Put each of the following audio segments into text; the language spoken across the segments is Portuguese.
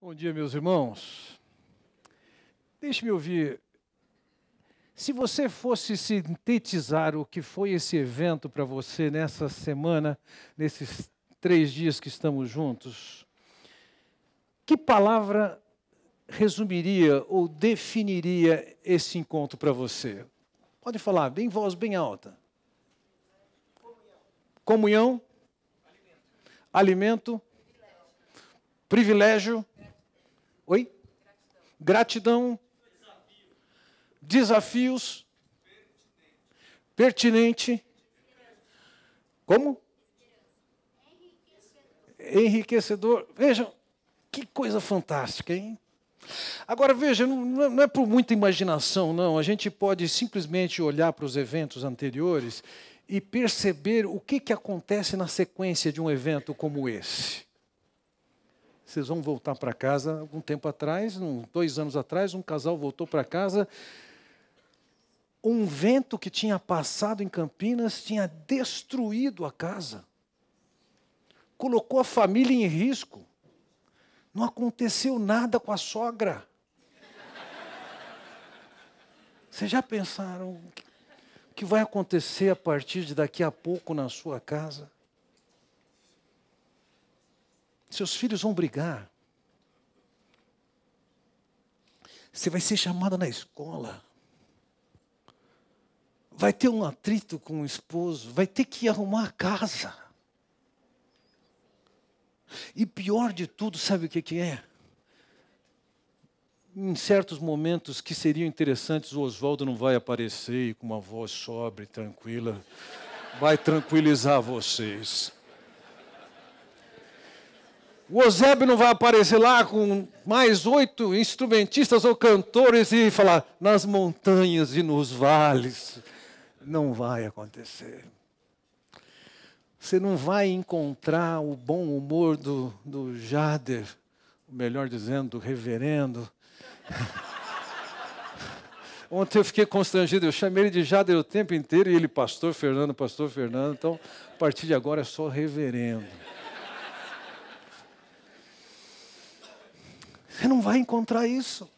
Bom dia, meus irmãos. Deixe-me ouvir. Se você fosse sintetizar o que foi esse evento para você nessa semana, nesses 3 dias que estamos juntos, que palavra resumiria ou definiria esse encontro para você? Pode falar, em voz bem alta. Comunhão. Alimento. Privilégio. Oi? Gratidão. Desafios. Pertinente. Como? Enriquecedor. Vejam, que coisa fantástica, hein? Agora, veja, não é por muita imaginação, não. A gente pode simplesmente olhar para os eventos anteriores e perceber o que acontece na sequência de um evento como esse. Vocês vão voltar para casa, algum tempo atrás, 2 anos atrás, um casal voltou para casa. Um vento que tinha passado em Campinas tinha destruído a casa. Colocou a família em risco. Não aconteceu nada com a sogra. Vocês já pensaram o que vai acontecer a partir de daqui a pouco na sua casa? Seus filhos vão brigar. Você vai ser chamada na escola. Vai ter um atrito com o esposo. Vai ter que arrumar a casa. E pior de tudo, sabe o que é? Em certos momentos que seriam interessantes, o Oswaldo não vai aparecer e com uma voz sóbria e tranquila vai tranquilizar vocês. O Eusébio não vai aparecer lá com mais 8 instrumentistas ou cantores e falar nas montanhas e nos vales. Não vai acontecer. Você não vai encontrar o bom humor do Jader, melhor dizendo, do reverendo. Ontem eu fiquei constrangido, eu chamei ele de Jader o tempo inteiro e ele, pastor Fernando. Então, a partir de agora é só reverendo. Você não vai encontrar isso.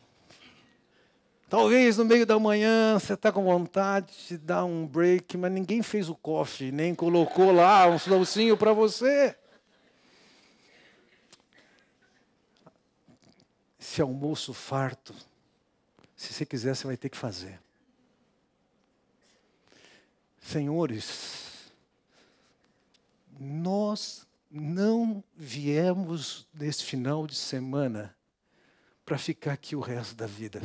Talvez no meio da manhã você está com vontade de dar um break, mas ninguém fez o coffee, nem colocou lá um docinho para você. Esse almoço farto, se você quiser, você vai ter que fazer. Senhores, nós não viemos nesse final de semana para ficar aqui o resto da vida.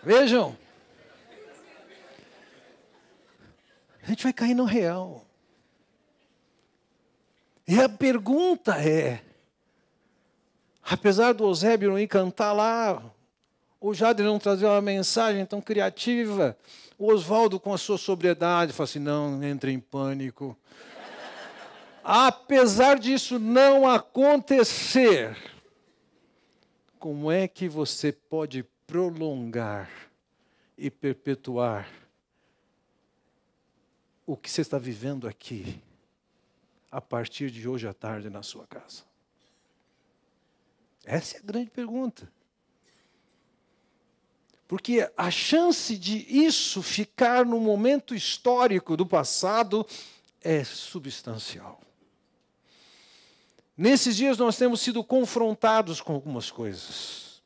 Vejam, a gente vai cair no real. E a pergunta é, apesar do Eusébio não ir cantar lá, o Jader não trazer uma mensagem tão criativa, o Oswaldo com a sua sobriedade fala assim, não entre em pânico. Apesar disso não acontecer, como é que você pode prolongar e perpetuar o que você está vivendo aqui a partir de hoje à tarde na sua casa? Essa é a grande pergunta. Porque a chance de isso ficar no momento histórico do passado é substancial. Nesses dias nós temos sido confrontados com algumas coisas.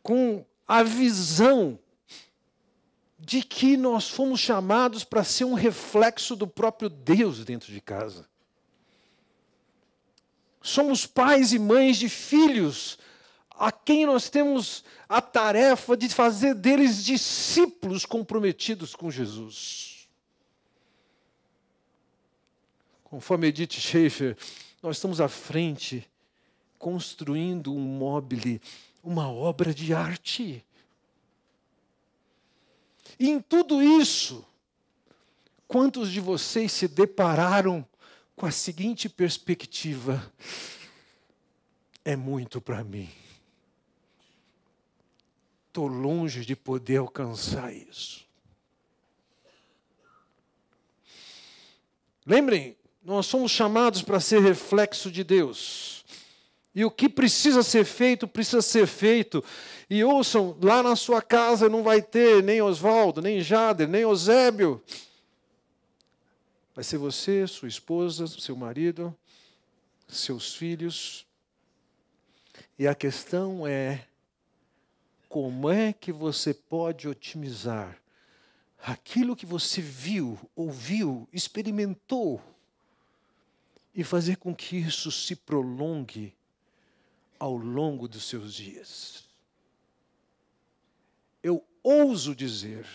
Com a visão de que nós fomos chamados para ser um reflexo do próprio Deus dentro de casa. Somos pais e mães de filhos a quem nós temos a tarefa de fazer deles discípulos comprometidos com Jesus. Conforme Edith Schaefer, nós estamos à frente, construindo um mobile, uma obra de arte. E em tudo isso, quantos de vocês se depararam com a seguinte perspectiva? É muito para mim. estou longe de poder alcançar isso. Lembrem, nós somos chamados para ser reflexo de Deus. E o que precisa ser feito, precisa ser feito. E ouçam, lá na sua casa não vai ter nem Oswaldo, nem Jader, nem Eusébio. Vai ser você, sua esposa, seu marido, seus filhos. E a questão é, como é que você pode otimizar aquilo que você viu, ouviu, experimentou, e fazer com que isso se prolongue ao longo dos seus dias? Eu ouso dizer,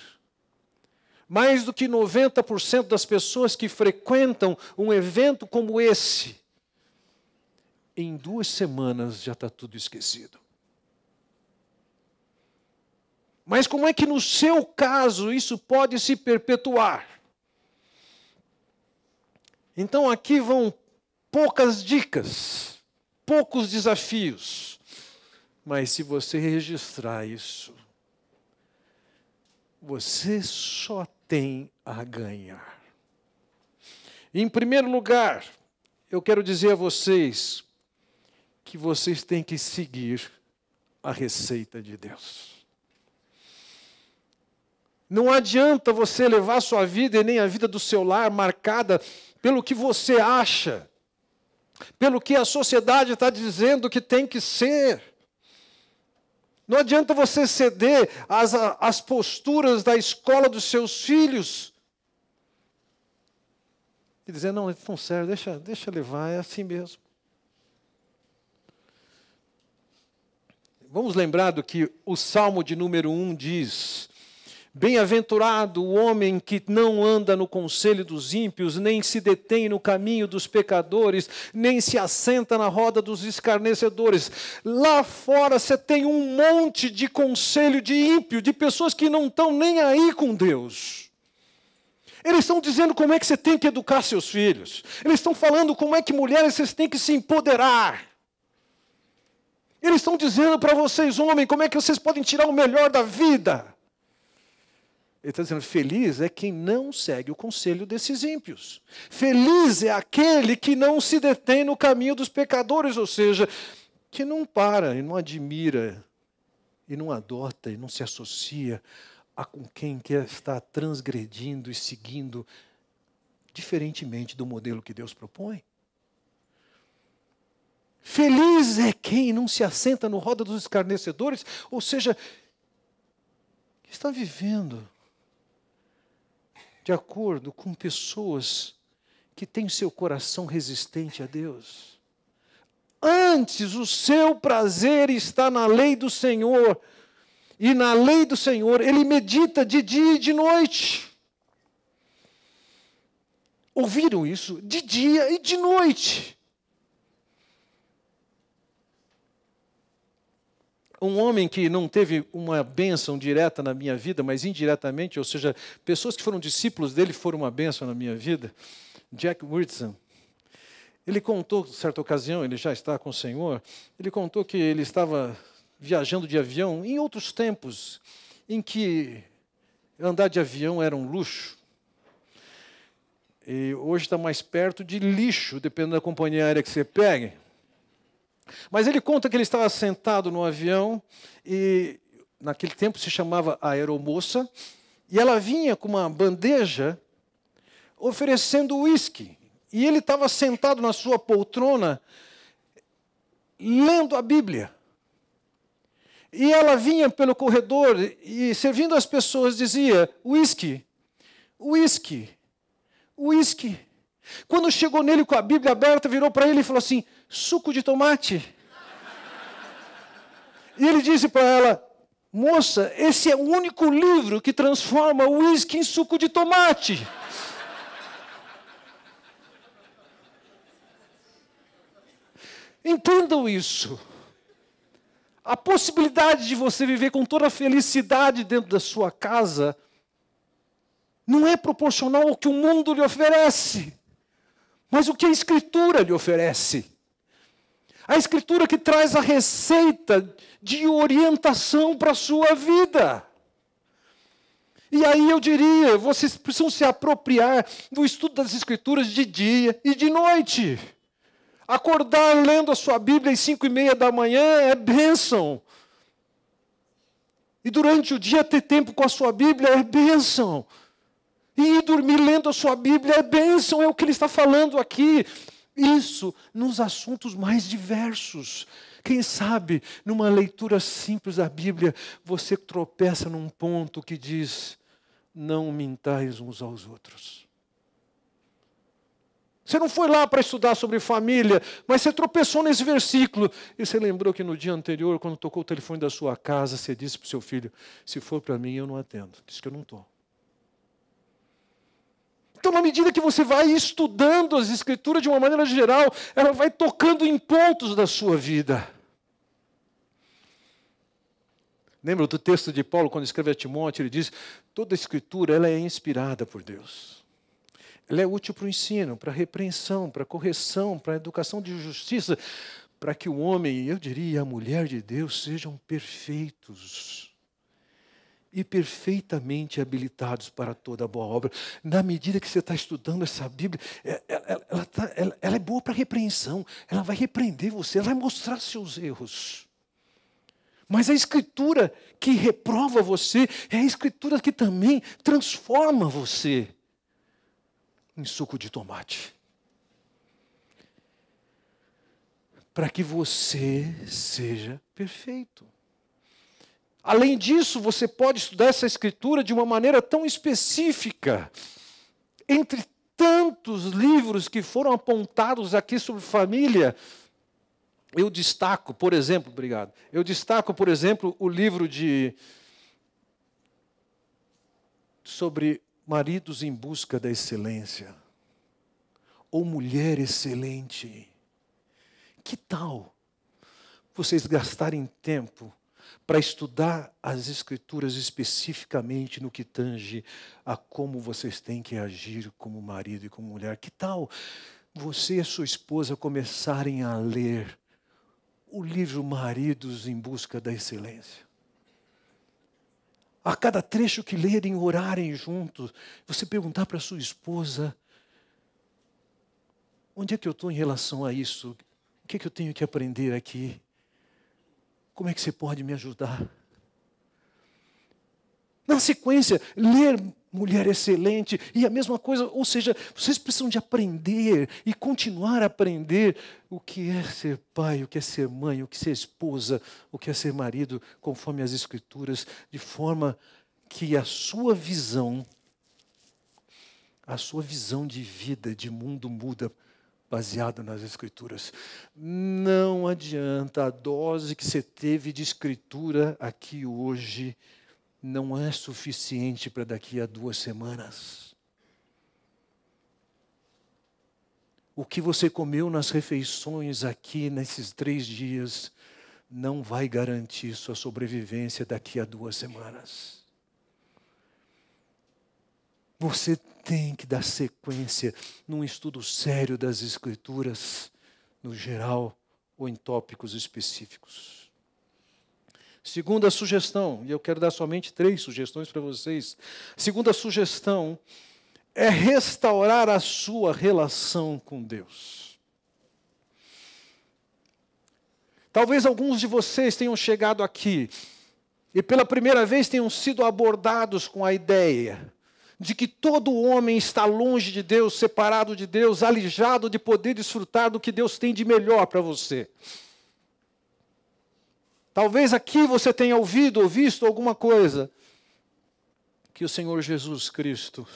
mais do que 90% das pessoas que frequentam um evento como esse, em 2 semanas já está tudo esquecido. Mas como é que no seu caso isso pode se perpetuar? Então aqui vão poucas dicas, poucos desafios. Mas se você registrar isso, você só tem a ganhar. Em primeiro lugar, eu quero dizer a vocês que vocês têm que seguir a receita de Deus. Não adianta você levar sua vida e nem a vida do seu lar marcada pelo que você acha, pelo que a sociedade está dizendo que tem que ser. Não adianta você ceder às posturas da escola dos seus filhos e dizer, não, eles estão certos, deixa levar, é assim mesmo. Vamos lembrar do que o Salmo de número 1 diz: bem-aventurado o homem que não anda no conselho dos ímpios, nem se detém no caminho dos pecadores, nem se assenta na roda dos escarnecedores. Lá fora você tem um monte de conselho de ímpio, de pessoas que não estão nem aí com Deus. Eles estão dizendo como é que você tem que educar seus filhos. Eles estão falando como é que mulheres vocês têm que se empoderar. Eles estão dizendo para vocês, homens, como é que vocês podem tirar o melhor da vida. Ele está dizendo, feliz é quem não segue o conselho desses ímpios. Feliz é aquele que não se detém no caminho dos pecadores, ou seja, que não para e não admira, e não adota, e não se associa a com quem quer estar transgredindo e seguindo diferentemente do modelo que Deus propõe. Feliz é quem não se assenta no roda dos escarnecedores, ou seja, está vivendo de acordo com pessoas que têm seu coração resistente a Deus. Antes, o seu prazer está na lei do Senhor, e na lei do Senhor ele medita de dia e de noite. Ouviram isso? De dia e de noite. Um homem que não teve uma bênção direta na minha vida, mas indiretamente, ou seja, pessoas que foram discípulos dele foram uma bênção na minha vida, Jack Whitson. Ele contou, certa ocasião, ele já está com o Senhor, ele contou que ele estava viajando de avião em outros tempos, em que andar de avião era um luxo. E hoje está mais perto de lixo, dependendo da companhia aérea que você pegue. Mas ele conta que ele estava sentado no avião e naquele tempo se chamava aeromoça, e ela vinha com uma bandeja oferecendo uísque. E ele estava sentado na sua poltrona lendo a Bíblia. E ela vinha pelo corredor e servindo as pessoas dizia, uísque, uísque, uísque. Quando chegou nele com a Bíblia aberta, virou para ele e falou assim, suco de tomate. E ele disse para ela, moça, esse é o único livro que transforma o uísque em suco de tomate. Entendam isso. A possibilidade de você viver com toda a felicidade dentro da sua casa não é proporcional ao que o mundo lhe oferece, mas o que a Escritura lhe oferece. A Escritura que traz a receita de orientação para a sua vida. E aí eu diria, vocês precisam se apropriar do estudo das Escrituras de dia e de noite. Acordar lendo a sua Bíblia às 5:30 da manhã é bênção. E durante o dia ter tempo com a sua Bíblia é bênção. E ir dormir lendo a sua Bíblia é bênção, é o que ele está falando aqui. Isso nos assuntos mais diversos. Quem sabe, numa leitura simples da Bíblia, você tropeça num ponto que diz: não mintais uns aos outros. Você não foi lá para estudar sobre família, mas você tropeçou nesse versículo. E você lembrou que no dia anterior, quando tocou o telefone da sua casa, você disse para o seu filho: se for para mim, eu não atendo. Diz que eu não estou. Então, na medida que você vai estudando as Escrituras de uma maneira geral, ela vai tocando em pontos da sua vida. Lembra do texto de Paulo, quando escreve a Timóteo, ele diz: toda a Escritura ela é inspirada por Deus. Ela é útil para o ensino, para a repreensão, para a correção, para a educação de justiça, para que o homem, eu diria, a mulher de Deus sejam perfeitos e perfeitamente habilitados para toda boa obra. Na medida que você está estudando essa Bíblia, ela é boa para a repreensão, ela vai repreender você, ela vai mostrar seus erros. Mas a Escritura que reprova você é a Escritura que também transforma você em suco de tomate. Para que você seja perfeito. Além disso, você pode estudar essa Escritura de uma maneira tão específica. Entre tantos livros que foram apontados aqui sobre família, eu destaco, por exemplo, o livro sobre maridos em busca da excelência, ou mulher excelente. Que tal vocês gastarem tempo para estudar as Escrituras especificamente no que tange a como vocês têm que agir como marido e como mulher? Que tal você e a sua esposa começarem a ler o livro Maridos em Busca da Excelência? A cada trecho que lerem, orarem juntos, você perguntar para a sua esposa: onde é que eu estou em relação a isso? O que é que eu tenho que aprender aqui? Como é que você pode me ajudar? Na sequência, ler Mulher Excelente, e a mesma coisa, ou seja, vocês precisam de aprender e continuar a aprender o que é ser pai, o que é ser mãe, o que é ser esposa, o que é ser marido, conforme as Escrituras, de forma que a sua visão de vida, de mundo muda, baseado nas Escrituras. Não adianta, a dose que você teve de Escritura aqui hoje não é suficiente para daqui a 2 semanas. O que você comeu nas refeições aqui nesses 3 dias não vai garantir sua sobrevivência daqui a 2 semanas. Você tem que dar sequência num estudo sério das Escrituras, no geral ou em tópicos específicos. Segunda sugestão, e eu quero dar somente 3 sugestões para vocês. Segunda sugestão é restaurar a sua relação com Deus. Talvez alguns de vocês tenham chegado aqui e pela primeira vez tenham sido abordados com a ideia de que todo homem está longe de Deus, separado de Deus, alijado de poder desfrutar do que Deus tem de melhor para você. Talvez aqui você tenha ouvido ou visto alguma coisa que o Senhor Jesus Cristo,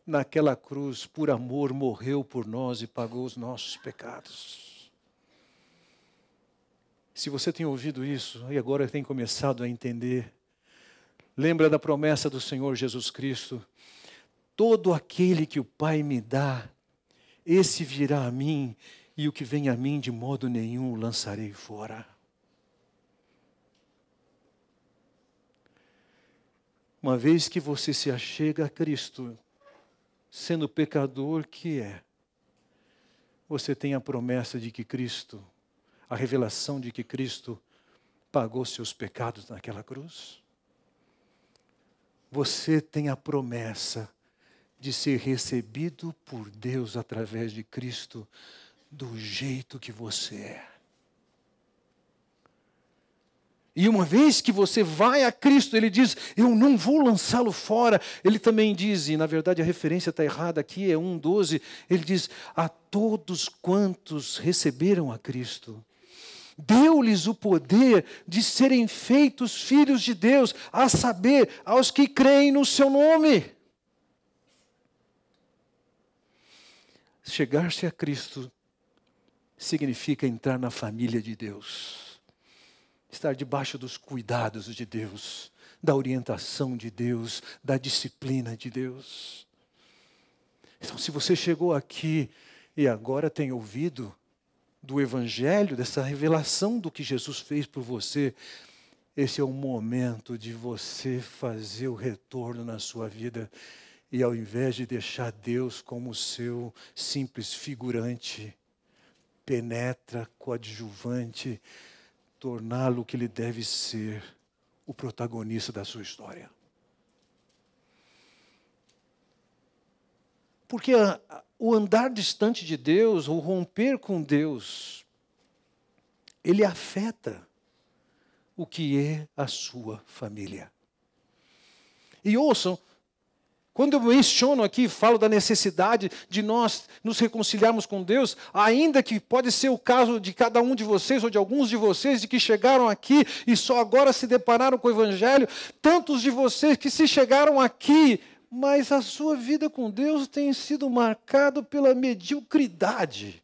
naquela cruz, por amor, morreu por nós e pagou os nossos pecados. Se você tem ouvido isso e agora tem começado a entender, lembra da promessa do Senhor Jesus Cristo: todo aquele que o Pai me dá, esse virá a mim, e o que vem a mim de modo nenhum o lançarei fora. Uma vez que você se achega a Cristo, sendo pecador que é, você tem a promessa de que Cristo, a revelação de que Cristo pagou seus pecados naquela cruz? Você tem a promessa de ser recebido por Deus através de Cristo do jeito que você é. E uma vez que você vai a Cristo, Ele diz, eu não vou lançá-lo fora. Ele também diz, e na verdade a referência está errada aqui, é 1,12. Ele diz, a todos quantos receberam a Cristo, deu-lhes o poder de serem feitos filhos de Deus, a saber, aos que creem no seu nome. Chegar-se a Cristo significa entrar na família de Deus. Estar debaixo dos cuidados de Deus, da orientação de Deus, da disciplina de Deus. Então, se você chegou aqui e agora tem ouvido do Evangelho, dessa revelação do que Jesus fez por você, esse é o momento de você fazer o retorno na sua vida e, ao invés de deixar Deus como seu simples figurante, penetra, coadjuvante, torná-lo o que ele deve ser, o protagonista da sua história. Porque o andar distante de Deus, o romper com Deus, ele afeta o que é a sua família. E ouçam, quando eu menciono aqui, falo da necessidade de nós nos reconciliarmos com Deus, ainda que pode ser o caso de cada um de vocês ou de alguns de vocês de que chegaram aqui e só agora se depararam com o Evangelho, tantos de vocês que se chegaram aqui, mas a sua vida com Deus tem sido marcada pela mediocridade.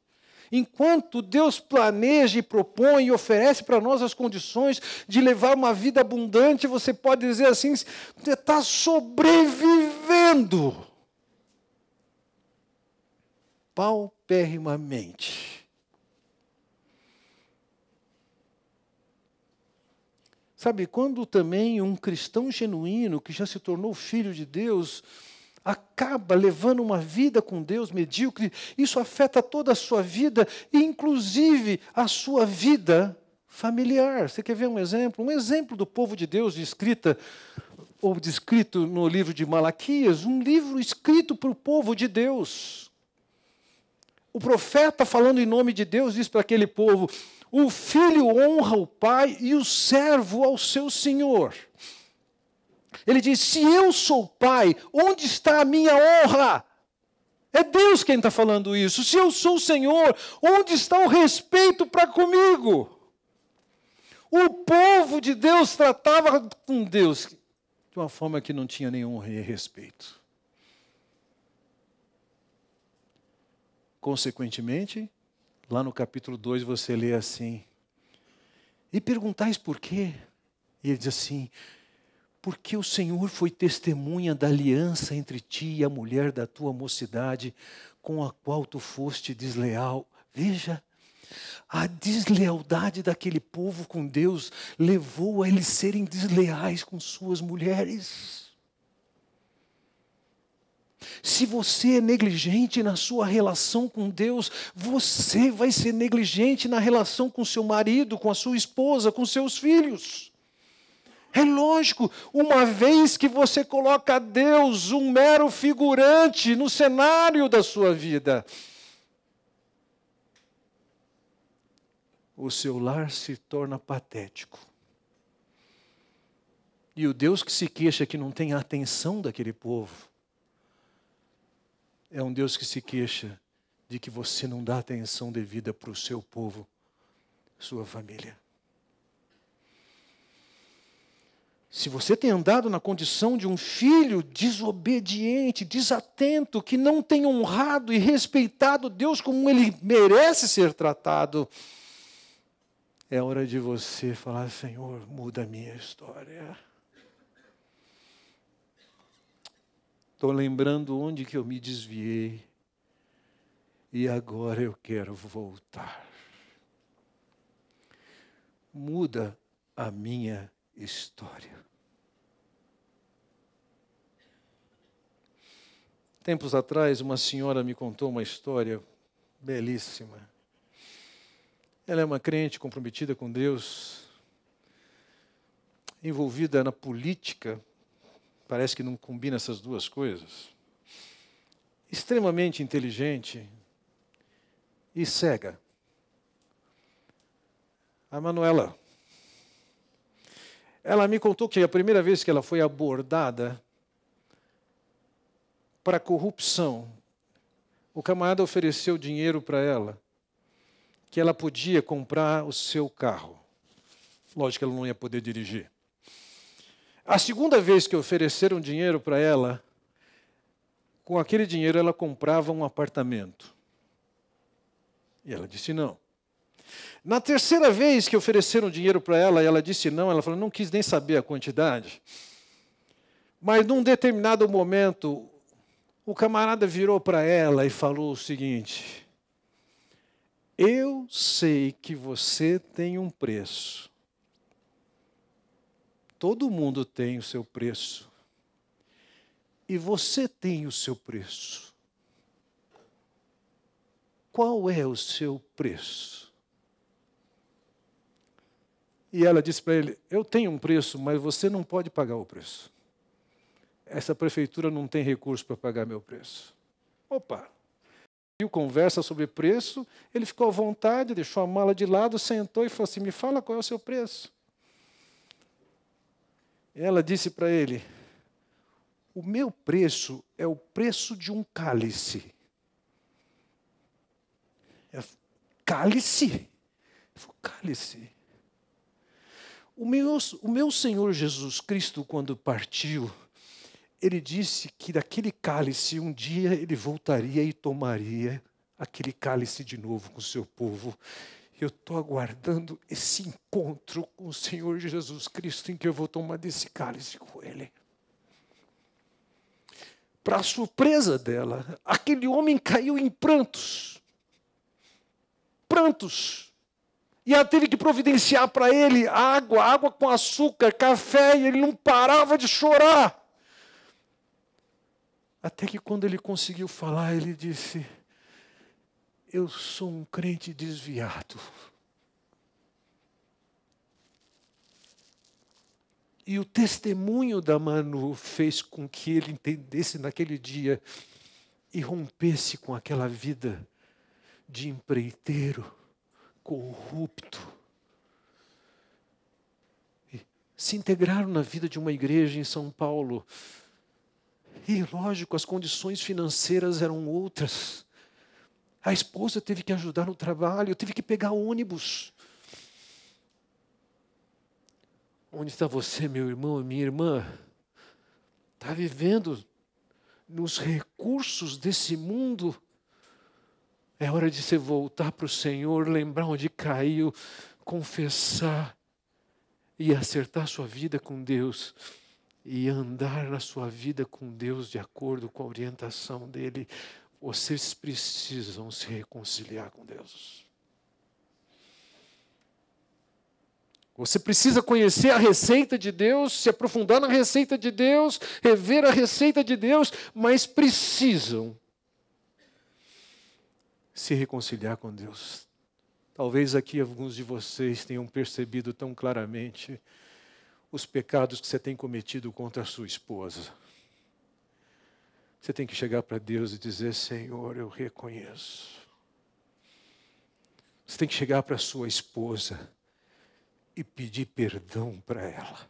Enquanto Deus planeja e propõe e oferece para nós as condições de levar uma vida abundante, você pode dizer assim, você está sobrevivendo pauperimamente. Sabe, quando também um cristão genuíno, que já se tornou filho de Deus, acaba levando uma vida com Deus medíocre, isso afeta toda a sua vida, inclusive a sua vida familiar. Você quer ver um exemplo? Um exemplo do povo de Deus descrito no livro de Malaquias, um livro escrito para o povo de Deus. O profeta, falando em nome de Deus, diz para aquele povo, o filho honra o pai e o servo ao seu senhor. Ele diz, se eu sou pai, onde está a minha honra? É Deus quem está falando isso. Se eu sou o Senhor, onde está o respeito para comigo? O povo de Deus tratava com Deus de uma forma que não tinha nenhum respeito. Consequentemente, lá no capítulo 2 você lê assim, e perguntais por quê? E ele diz assim, porque o Senhor foi testemunha da aliança entre ti e a mulher da tua mocidade, com a qual tu foste desleal. Veja, a deslealdade daquele povo com Deus levou a eles serem desleais com suas mulheres. Se você é negligente na sua relação com Deus, você vai ser negligente na relação com seu marido, com a sua esposa, com seus filhos. É lógico, uma vez que você coloca Deus, um mero figurante, no cenário da sua vida, o seu lar se torna patético. E o Deus que se queixa que não tem a atenção daquele povo, é um Deus que se queixa de que você não dá atenção devida para o seu povo, sua família. Se você tem andado na condição de um filho desobediente, desatento, que não tem honrado e respeitado Deus como Ele merece ser tratado, é hora de você falar, Senhor, muda a minha história. Estou lembrando onde que eu me desviei e agora eu quero voltar. Muda a minha história. Tempos atrás, uma senhora me contou uma história belíssima. Ela é uma crente comprometida com Deus, envolvida na política, parece que não combina essas duas coisas, extremamente inteligente e cega. A Manuela, ela me contou que a primeira vez que ela foi abordada para corrupção, o camarada ofereceu dinheiro para ela, que ela podia comprar o seu carro. Lógico que ela não ia poder dirigir. A segunda vez que ofereceram dinheiro para ela, com aquele dinheiro ela comprava um apartamento. E ela disse não. Na terceira vez que ofereceram dinheiro para ela e ela disse não, ela falou, não quis nem saber a quantidade. Mas num determinado momento, o camarada virou para ela e falou o seguinte: eu sei que você tem um preço. Todo mundo tem o seu preço. E você tem o seu preço. Qual é o seu preço? E ela disse para ele, eu tenho um preço, mas você não pode pagar o preço. Essa prefeitura não tem recurso para pagar meu preço. Opa! E conversa sobre preço, ele ficou à vontade, deixou a mala de lado, sentou e falou assim, me fala qual é o seu preço. Ela disse para ele, o meu preço é o preço de um cálice. Cálice? Ele falou, cálice. O meu Senhor Jesus Cristo, quando partiu, ele disse que daquele cálice, um dia ele voltaria e tomaria aquele cálice de novo com o seu povo. Eu estou aguardando esse encontro com o Senhor Jesus Cristo, em que eu vou tomar desse cálice com Ele. Para a surpresa dela, aquele homem caiu em prantos. Prantos. E ela teve que providenciar para ele água com açúcar, café, e ele não parava de chorar. Até que quando ele conseguiu falar, ele disse, eu sou um crente desviado. E o testemunho da Manu fez com que ele entendesse naquele dia e rompesse com aquela vida de empreiteiro, corrupto. E se integraram na vida de uma igreja em São Paulo. E, lógico, as condições financeiras eram outras. A esposa teve que ajudar no trabalho, teve que pegar ônibus. Onde está você, meu irmão, minha irmã? Está vivendo nos recursos desse mundo? É hora de você voltar para o Senhor, lembrar onde caiu, confessar e acertar sua vida com Deus e andar na sua vida com Deus de acordo com a orientação dEle. Vocês precisam se reconciliar com Deus. Você precisa conhecer a receita de Deus, se aprofundar na receita de Deus, rever a receita de Deus, mas precisam se reconciliar com Deus. Talvez aqui alguns de vocês tenham percebido tão claramente os pecados que você tem cometido contra a sua esposa. Você tem que chegar para Deus e dizer, Senhor, eu reconheço. Você tem que chegar para a sua esposa e pedir perdão para ela.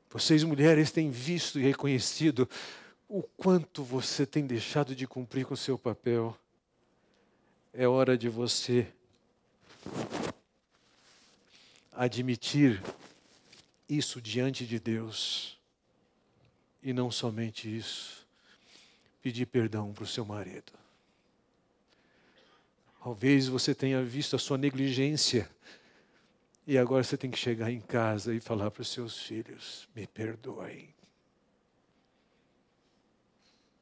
Vocês, mulheres, têm visto e reconhecido o quanto você tem deixado de cumprir com o seu papel. É hora de você admitir isso diante de Deus. E não somente isso, pedir perdão para o seu marido. Talvez você tenha visto a sua negligência e agora você tem que chegar em casa e falar para os seus filhos, me perdoem.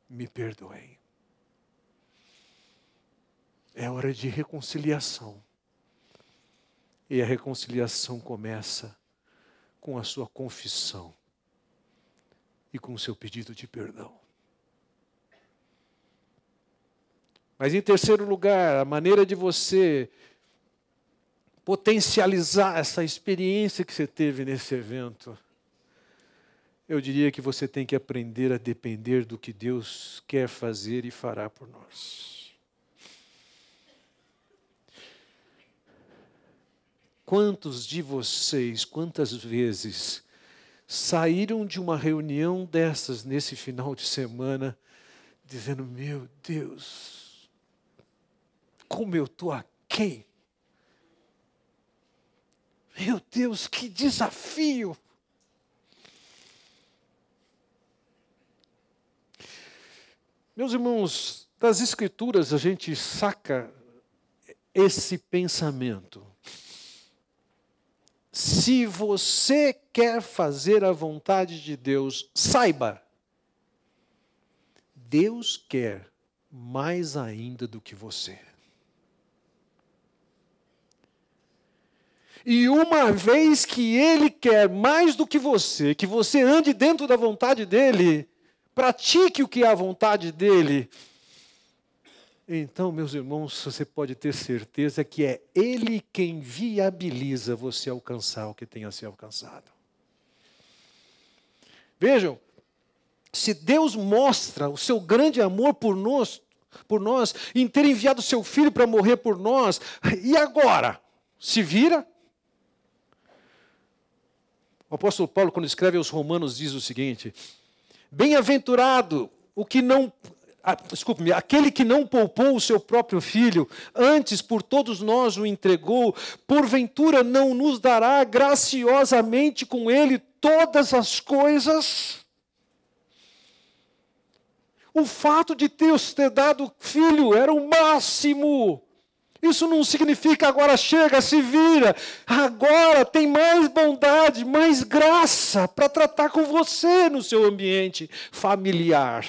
Me perdoem. É hora de reconciliação. E a reconciliação começa com a sua confissão e com o seu pedido de perdão. Mas, em terceiro lugar, a maneira de você potencializar essa experiência que você teve nesse evento, eu diria que você tem que aprender a depender do que Deus quer fazer e fará por nós. Quantos de vocês, quantas vezes saíram de uma reunião dessas nesse final de semana, dizendo, meu Deus, como eu estou aquém. Meu Deus, que desafio. Meus irmãos, das Escrituras a gente saca esse pensamento. Se você quer fazer a vontade de Deus, saiba, Deus quer mais ainda do que você. E uma vez que Ele quer mais do que você ande dentro da vontade dEle, pratique o que é a vontade dEle, então, meus irmãos, você pode ter certeza que é Ele quem viabiliza você alcançar o que tem a ser alcançado. Vejam, se Deus mostra o seu grande amor por nós, em ter enviado o seu Filho para morrer por nós, e agora? Se vira? O apóstolo Paulo, quando escreve aos Romanos, diz o seguinte, bem-aventurado aquele que não poupou o seu próprio filho, antes por todos nós o entregou, porventura não nos dará graciosamente com ele todas as coisas? O fato de Deus ter dado filho era o máximo. Isso não significa agora chega, se vira. Agora tem mais bondade, mais graça para tratar com você no seu ambiente familiar.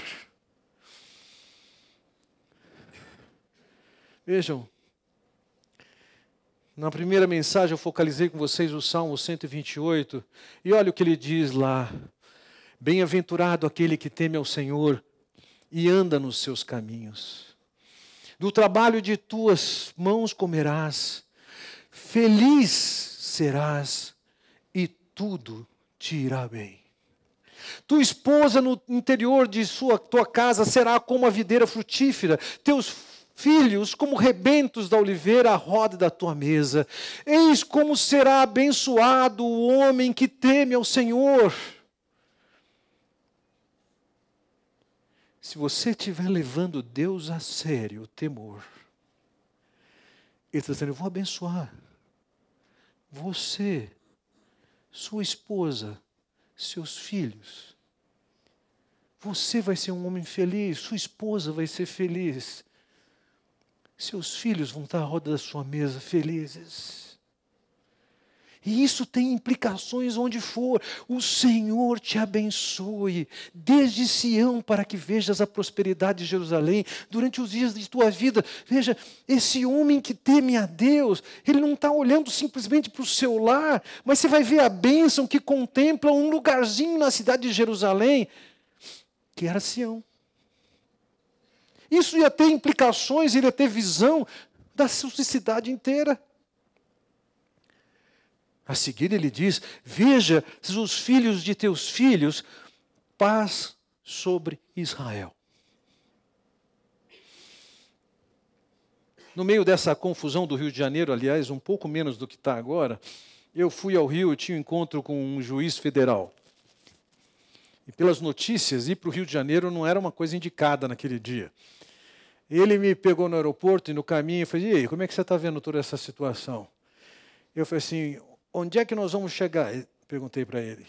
Vejam, na primeira mensagem eu focalizei com vocês o Salmo 128, e olha o que ele diz lá. Bem-aventurado aquele que teme ao Senhor e anda nos seus caminhos. Do trabalho de tuas mãos comerás, feliz serás e tudo te irá bem. Tua esposa no interior de tua casa será como a videira frutífera, teus filhos como rebentos da oliveira à roda da tua mesa. Eis como será abençoado o homem que teme ao Senhor. Se você estiver levando Deus a sério, o temor, Ele está dizendo, eu vou abençoar você, sua esposa, seus filhos. Você vai ser um homem feliz, sua esposa vai ser feliz. Seus filhos vão estar à roda da sua mesa felizes. E isso tem implicações onde for. O Senhor te abençoe, desde Sião, para que vejas a prosperidade de Jerusalém, durante os dias de tua vida. Veja, esse homem que teme a Deus, ele não está olhando simplesmente para o seu lar, mas você vai ver a bênção que contempla um lugarzinho na cidade de Jerusalém, que era Sião. Isso ia ter implicações, ele ia ter visão da cidade inteira. A seguir ele diz, veja os filhos de teus filhos, paz sobre Israel. No meio dessa confusão do Rio de Janeiro, aliás, um pouco menos do que está agora, eu fui ao Rio e tinha um encontro com um juiz federal. E pelas notícias, ir para o Rio de Janeiro não era uma coisa indicada naquele dia. Ele me pegou no aeroporto e no caminho, eu falei, e aí, como é que você está vendo toda essa situação? Eu falei assim, onde é que nós vamos chegar? Perguntei para ele.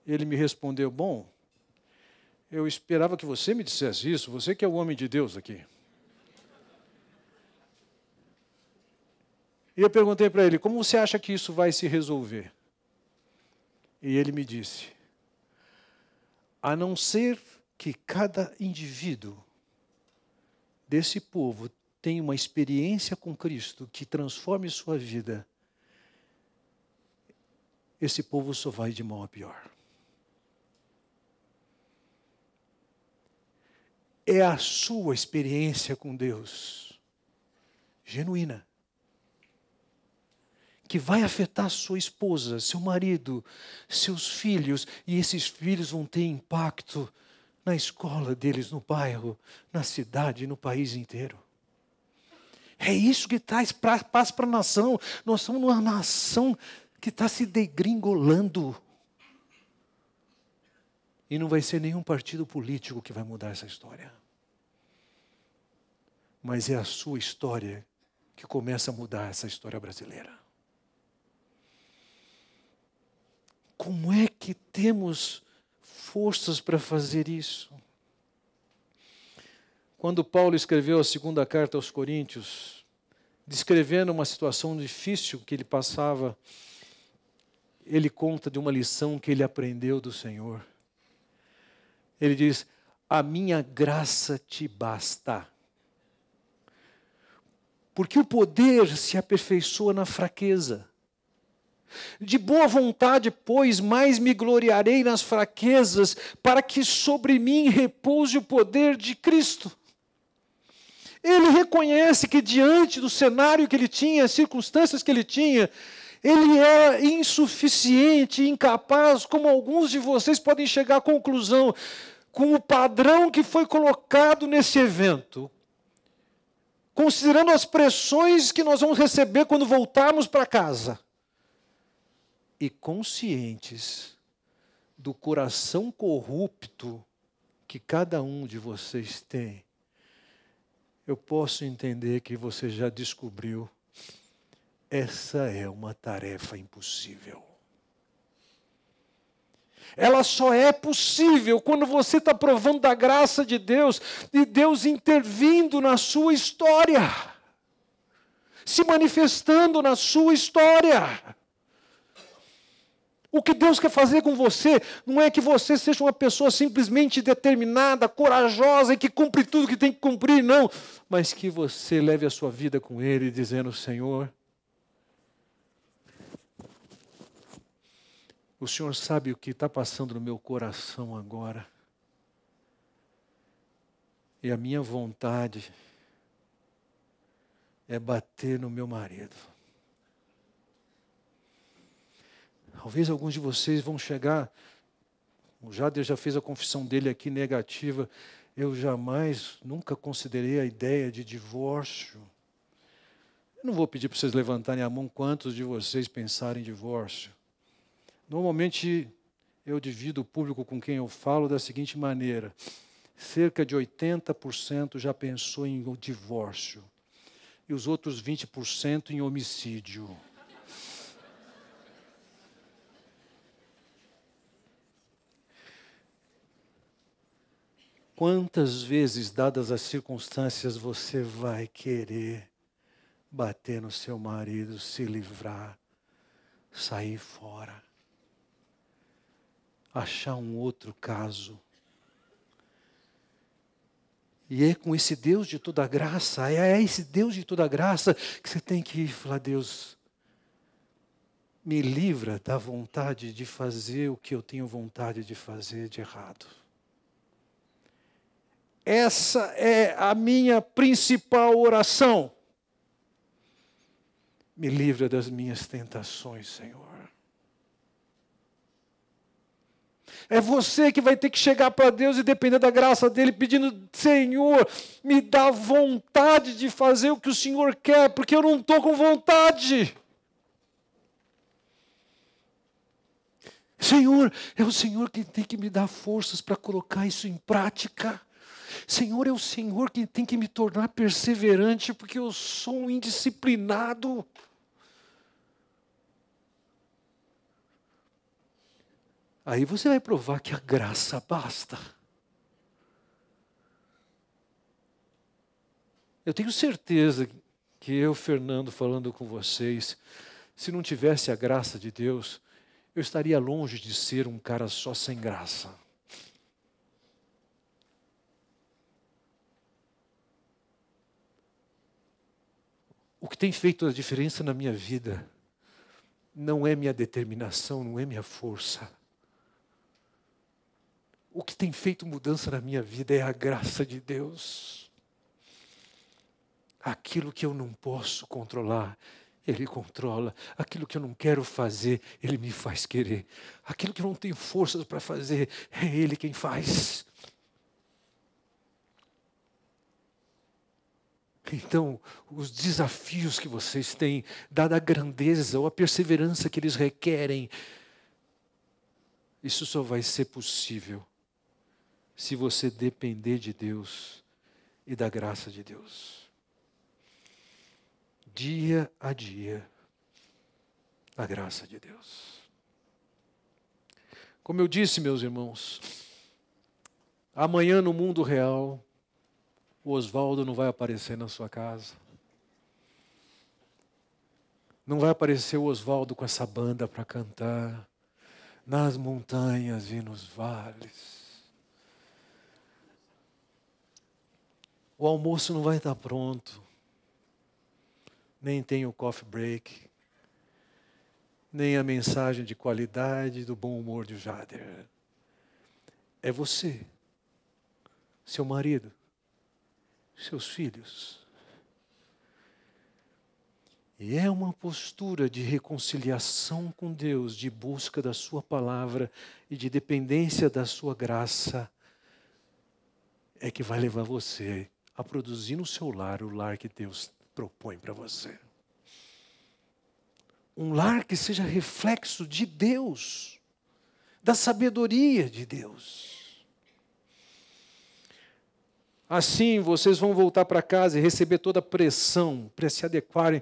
Ele me respondeu, bom, eu esperava que você me dissesse isso, você que é o homem de Deus aqui. E eu perguntei para ele, como você acha que isso vai se resolver? E ele me disse, a não ser que cada indivíduo desse povo tenha uma experiência com Cristo que transforme sua vida, esse povo só vai de mal a pior. é a sua experiência com Deus, genuína, que vai afetar sua esposa, seu marido, seus filhos, e esses filhos vão ter impacto na escola deles, no bairro, na cidade, no país inteiro. É isso que traz paz para a nação. Nós somos uma nação que está se degringolando. E não vai ser nenhum partido político que vai mudar essa história. Mas é a sua história que começa a mudar essa história brasileira. Como é que temos forças para fazer isso? Quando Paulo escreveu a segunda carta aos Coríntios, descrevendo uma situação difícil que ele passava, ele conta de uma lição que ele aprendeu do Senhor. Ele diz: a minha graça te basta. Porque o poder se aperfeiçoa na fraqueza. De boa vontade, pois, mais me gloriarei nas fraquezas, para que sobre mim repouse o poder de Cristo. Ele reconhece que diante do cenário que ele tinha, as circunstâncias que ele tinha, ele era insuficiente, incapaz, como alguns de vocês podem chegar à conclusão, com o padrão que foi colocado nesse evento, considerando as pressões que nós vamos receber quando voltarmos para casa, e conscientes do coração corrupto que cada um de vocês tem, eu posso entender que você já descobriu, essa é uma tarefa impossível. Ela só é possível quando você está provando da graça de Deus, e Deus intervindo na sua história, se manifestando na sua história. O que Deus quer fazer com você não é que você seja uma pessoa simplesmente determinada, corajosa e que cumpre tudo que tem que cumprir, não. Mas que você leve a sua vida com Ele, dizendo: Senhor, o Senhor sabe o que está passando no meu coração agora. E a minha vontade é bater no meu marido. Talvez alguns de vocês vão chegar, o Jader já fez a confissão dele aqui negativa, eu jamais, nunca considerei a ideia de divórcio. Eu não vou pedir para vocês levantarem a mão quantos de vocês pensarem em divórcio. Normalmente, eu divido o público com quem eu falo da seguinte maneira: cerca de 80% já pensou em divórcio, e os outros 20% em homicídio. Quantas vezes, dadas as circunstâncias, você vai querer bater no seu marido, se livrar, sair fora, achar um outro caso? E é com esse Deus de toda graça, é esse Deus de toda graça que você tem que falar: Deus, me livra da vontade de fazer o que eu tenho vontade de fazer de errado. Essa é a minha principal oração. Me livra das minhas tentações, Senhor. É você que vai ter que chegar para Deus e depender da graça dEle, pedindo: Senhor, me dá vontade de fazer o que o Senhor quer, porque eu não estou com vontade. Senhor, é o Senhor que tem que me dar forças para colocar isso em prática. Senhor, é o Senhor que tem que me tornar perseverante, porque eu sou um indisciplinado. Aí você vai provar que a graça basta. Eu tenho certeza que eu, Fernando, falando com vocês, se não tivesse a graça de Deus, eu estaria longe de ser um cara só sem graça. O que tem feito a diferença na minha vida não é minha determinação, não é minha força. O que tem feito mudança na minha vida é a graça de Deus. Aquilo que eu não posso controlar, Ele controla. Aquilo que eu não quero fazer, Ele me faz querer. Aquilo que eu não tenho forças para fazer, é Ele quem faz. Então, os desafios que vocês têm, dada a grandeza ou a perseverança que eles requerem, isso só vai ser possível se você depender de Deus e da graça de Deus. Dia a dia, a graça de Deus. Como eu disse, meus irmãos, amanhã no mundo real, o Oswaldo não vai aparecer na sua casa. Não vai aparecer o Oswaldo com essa banda para cantar nas montanhas e nos vales. O almoço não vai estar pronto. Nem tem o coffee break. Nem a mensagem de qualidade do bom humor de Jader. É você, seu marido, seus filhos. E é uma postura de reconciliação com Deus, de busca da sua palavra e de dependência da sua graça, é que vai levar você a produzir no seu lar o lar que Deus propõe para você. Um lar que seja reflexo de Deus, da sabedoria de Deus. Assim, vocês vão voltar para casa e receber toda a pressão para se adequarem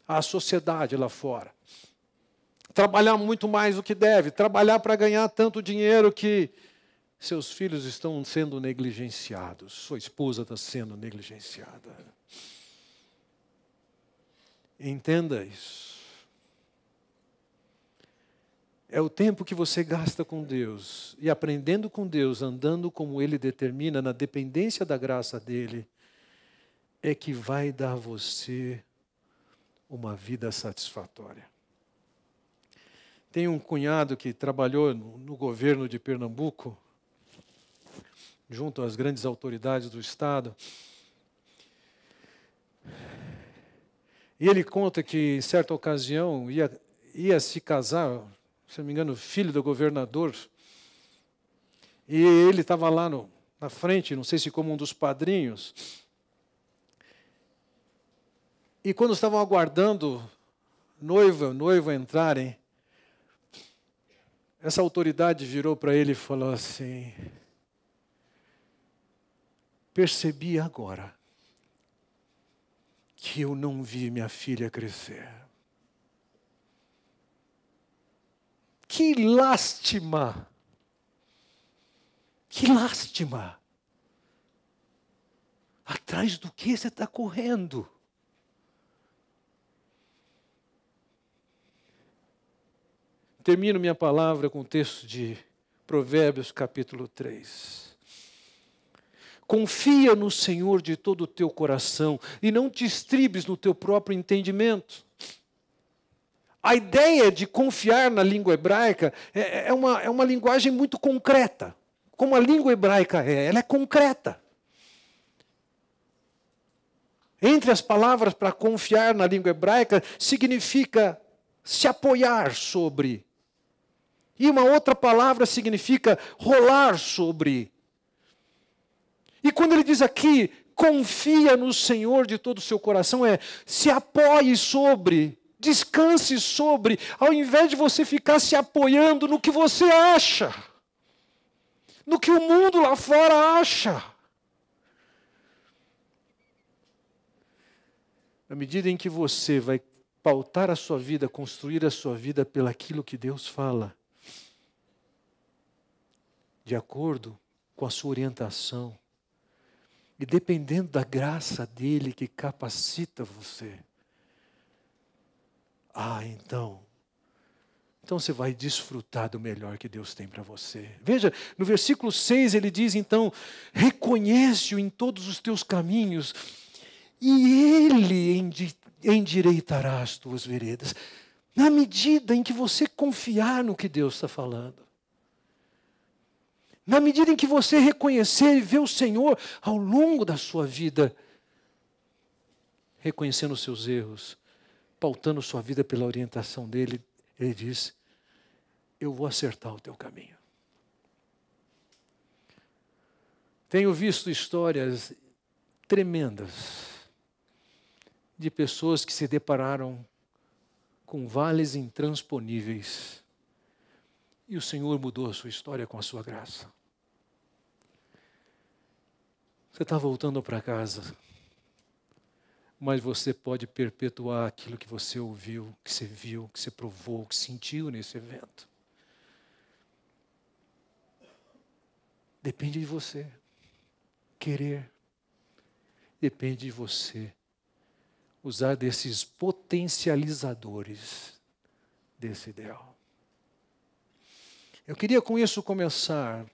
à sociedade lá fora. Trabalhar muito mais do que deve, trabalhar para ganhar tanto dinheiro que seus filhos estão sendo negligenciados, sua esposa está sendo negligenciada. Entenda isso. É o tempo que você gasta com Deus e aprendendo com Deus, andando como Ele determina, na dependência da graça dEle, é que vai dar a você uma vida satisfatória. Tem um cunhado que trabalhou no governo de Pernambuco, junto às grandes autoridades do Estado. E ele conta que, em certa ocasião, ia se casar, se não me engano, filho do governador. E ele estava lá na frente, não sei se como um dos padrinhos. E quando estavam aguardando noivo entrarem, essa autoridade virou para ele e falou assim: percebi agora que eu não vi minha filha crescer. Que lástima! Que lástima! Atrás do que você está correndo? Termino minha palavra com o texto de Provérbios, capítulo 3. Confia no Senhor de todo o teu coração e não te estribes no teu próprio entendimento. A ideia de confiar na língua hebraica é uma linguagem muito concreta. Como a língua hebraica ela é concreta. Entre as palavras para confiar na língua hebraica significa se apoiar sobre. E uma outra palavra significa rolar sobre. E quando ele diz aqui, confia no Senhor de todo o seu coração, se apoie sobre, descanse sobre, ao invés de você ficar se apoiando no que você acha, no que o mundo lá fora acha. Na medida em que você vai pautar a sua vida, construir a sua vida pelaquilo que Deus fala, de acordo com a sua orientação, e dependendo da graça dele que capacita você, então você vai desfrutar do melhor que Deus tem para você. Veja, no versículo 6 ele diz então, reconhece-o em todos os teus caminhos, e ele endireitará as tuas veredas, na medida em que você confiar no que Deus está falando. Na medida em que você reconhecer e ver o Senhor ao longo da sua vida, reconhecendo os seus erros, pautando sua vida pela orientação dele, ele diz: eu vou acertar o teu caminho. Tenho visto histórias tremendas de pessoas que se depararam com vales intransponíveis e o Senhor mudou a sua história com a sua graça. Você está voltando para casa, mas você pode perpetuar aquilo que você ouviu, que você viu, que você provou, que sentiu nesse evento. Depende de você querer. Depende de você usar desses potencializadores desse ideal. Eu queria com isso começar,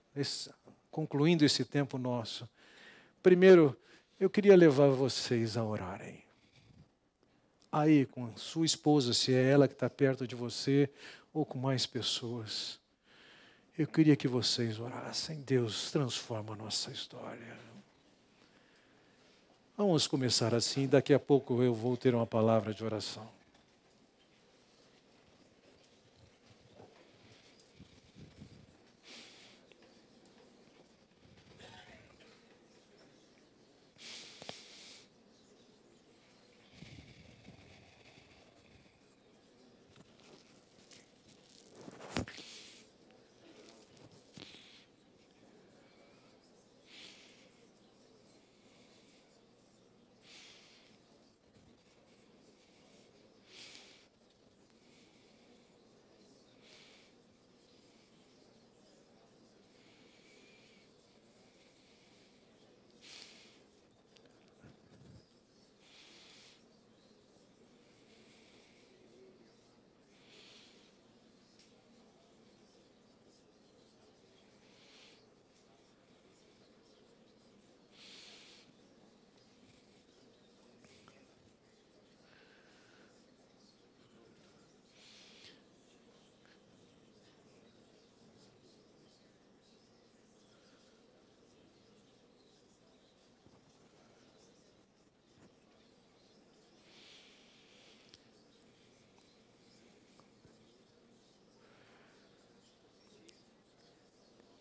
concluindo esse tempo nosso. Primeiro, eu queria levar vocês a orarem. Aí, com sua esposa, se é ela que está perto de você, ou com mais pessoas. Eu queria que vocês orassem. Deus, transforma a nossa história. Vamos começar assim, daqui a pouco eu vou ter uma palavra de oração.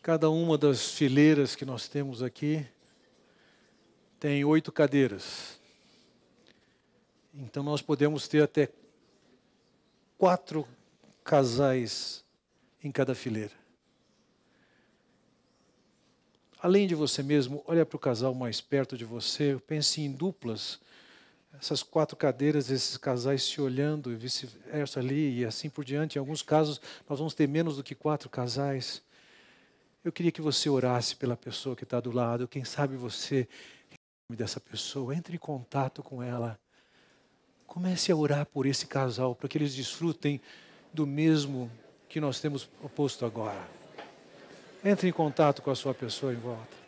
Cada uma das fileiras que nós temos aqui tem 8 cadeiras. Então nós podemos ter até 4 casais em cada fileira. Além de você mesmo, olha para o casal mais perto de você, pense em duplas. Essas 4 cadeiras, esses casais se olhando e vice-versa ali e assim por diante. Em alguns casos nós vamos ter menos do que 4 casais. Eu queria que você orasse pela pessoa que está do lado. Quem sabe você, em nome dessa pessoa, entre em contato com ela. Comece a orar por esse casal, para que eles desfrutem do mesmo que nós temos proposto agora. Entre em contato com a sua pessoa em volta.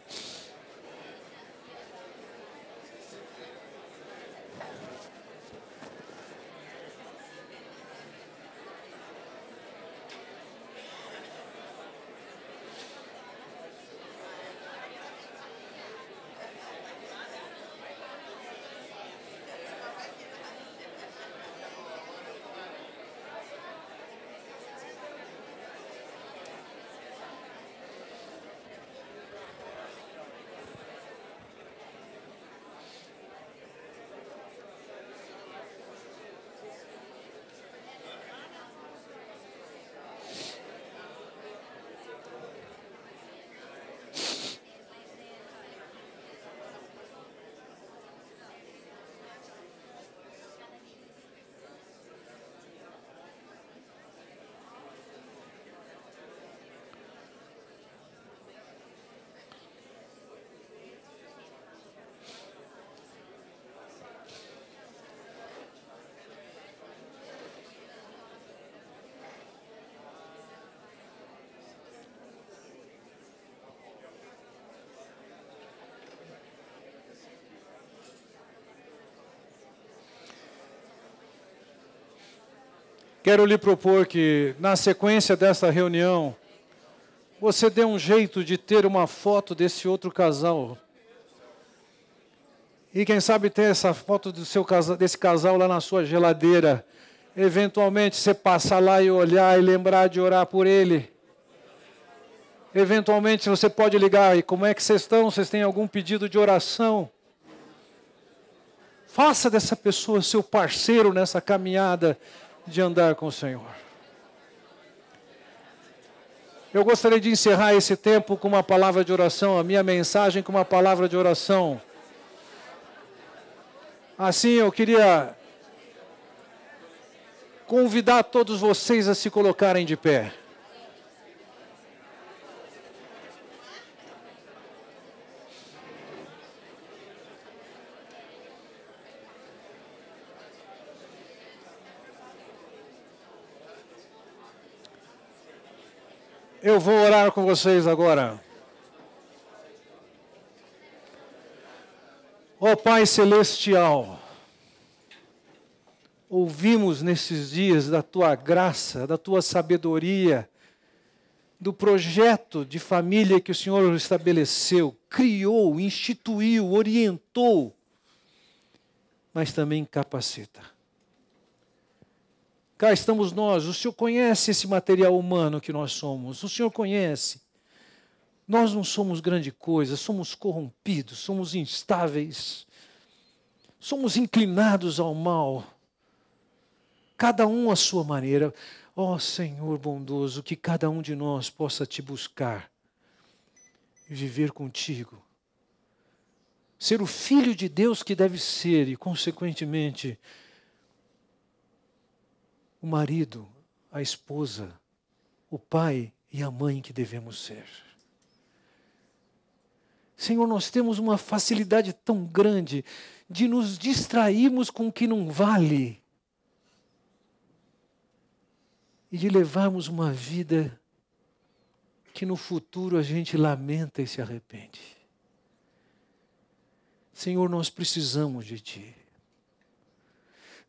Quero lhe propor que, na sequência desta reunião, você dê um jeito de ter uma foto desse outro casal. E quem sabe ter essa foto desse casal lá na sua geladeira. Eventualmente você passar lá e olhar e lembrar de orar por ele. Eventualmente você pode ligar, e como é que vocês estão? Vocês têm algum pedido de oração? Faça dessa pessoa seu parceiro nessa caminhada de andar com o Senhor. Eu gostaria de encerrar esse tempo com uma palavra de oração, a minha mensagem com uma palavra de oração. Assim, eu queria convidar todos vocês a se colocarem de pé. Eu vou orar com vocês agora. Ó Pai Celestial, ouvimos nesses dias da Tua graça, da Tua sabedoria, do projeto de família que o Senhor estabeleceu, criou, instituiu, orientou, mas também capacita. Cá estamos nós, o Senhor conhece esse material humano que nós somos, o Senhor conhece. Nós não somos grande coisa, somos corrompidos, somos instáveis, somos inclinados ao mal, cada um à sua maneira. Ó Senhor bondoso, que cada um de nós possa Te buscar e viver contigo. Ser o filho de Deus que deve ser e, consequentemente, o marido, a esposa, o pai e a mãe que devemos ser. Senhor, nós temos uma facilidade tão grande de nos distrairmos com o que não vale e de levarmos uma vida que no futuro a gente lamenta e se arrepende. Senhor, nós precisamos de Ti.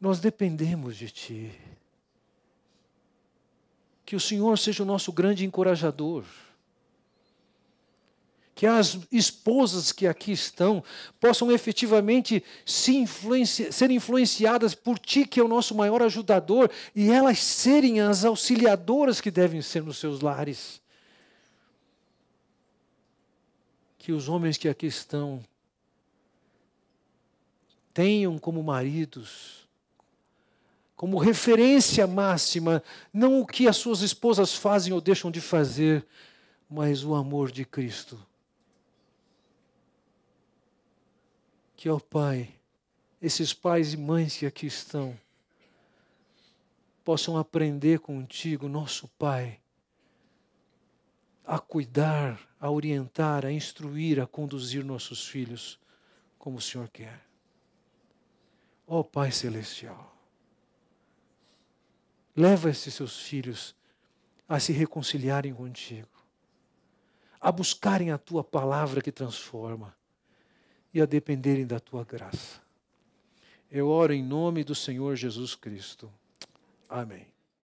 Nós dependemos de Ti. Que o Senhor seja o nosso grande encorajador. Que as esposas que aqui estão possam efetivamente ser influenciadas por Ti, que é o nosso maior ajudador, e elas serem as auxiliadoras que devem ser nos seus lares. Que os homens que aqui estão tenham como maridos, como referência máxima, não o que as suas esposas fazem ou deixam de fazer, mas o amor de Cristo. Que, ó Pai, esses pais e mães que aqui estão, possam aprender contigo, nosso Pai, a cuidar, a orientar, a instruir, a conduzir nossos filhos como o Senhor quer. Ó Pai Celestial, leva esses seus filhos a se reconciliarem contigo, a buscarem a Tua palavra que transforma e a dependerem da Tua graça. Eu oro em nome do Senhor Jesus Cristo. Amém.